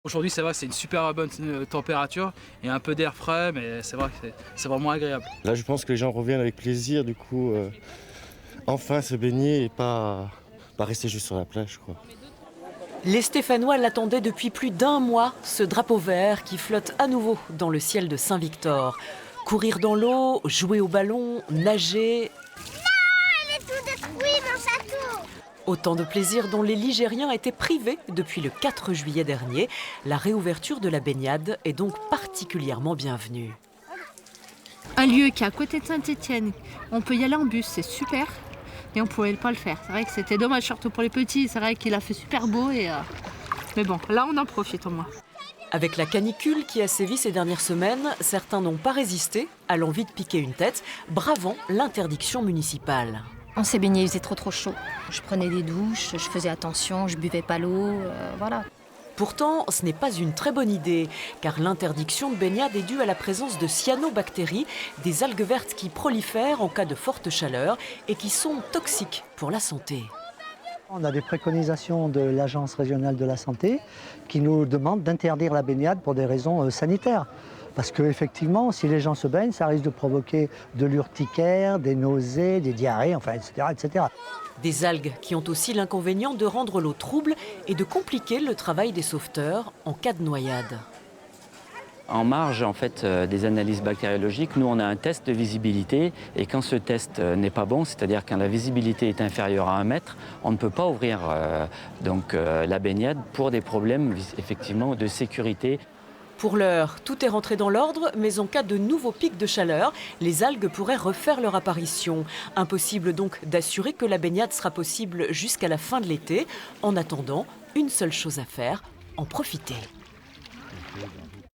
Aujourd'hui, c'est vrai que c'est une super bonne température et un peu d'air frais, mais c'est vrai que c'est vraiment agréable. Là, je pense que les gens reviennent avec plaisir, du coup, enfin se baigner et pas rester juste sur la plage, quoi. Les Stéphanois l'attendaient depuis plus d'un mois, ce drapeau vert qui flotte à nouveau dans le ciel de Saint-Victor. Courir dans l'eau, jouer au ballon, nager. Elle est tout détruit, mon château! Autant de plaisirs dont les Ligériens étaient privés depuis le 4 juillet dernier. La réouverture de la baignade est donc particulièrement bienvenue. Un lieu qui est à côté de Saint-Étienne, on peut y aller en bus, c'est super. Et on ne pouvait pas le faire. C'est vrai que c'était dommage, surtout pour les petits. C'est vrai qu'il a fait super beau. Mais bon, là on en profite au moins. Avec la canicule qui a sévi ces dernières semaines, certains n'ont pas résisté à l'envie de piquer une tête, bravant l'interdiction municipale. On s'est baigné, il faisait trop chaud. Je prenais des douches, je faisais attention, je buvais pas l'eau, voilà. Pourtant, ce n'est pas une très bonne idée, car l'interdiction de baignade est due à la présence de cyanobactéries, des algues vertes qui prolifèrent en cas de forte chaleur et qui sont toxiques pour la santé. On a des préconisations de l'Agence régionale de la santé qui nous demandent d'interdire la baignade pour des raisons sanitaires. Parce qu'effectivement, si les gens se baignent, ça risque de provoquer de l'urticaire, des nausées, des diarrhées, enfin, etc., etc. Des algues qui ont aussi l'inconvénient de rendre l'eau trouble et de compliquer le travail des sauveteurs en cas de noyade. En marge en fait, des analyses bactériologiques, nous on a un test de visibilité et quand ce test n'est pas bon, c'est-à-dire quand la visibilité est inférieure à 1 mètre, on ne peut pas ouvrir la baignade pour des problèmes effectivement de sécurité. Pour l'heure, tout est rentré dans l'ordre, mais en cas de nouveaux pics de chaleur, les algues pourraient refaire leur apparition. Impossible donc d'assurer que la baignade sera possible jusqu'à la fin de l'été. En attendant, une seule chose à faire, en profiter.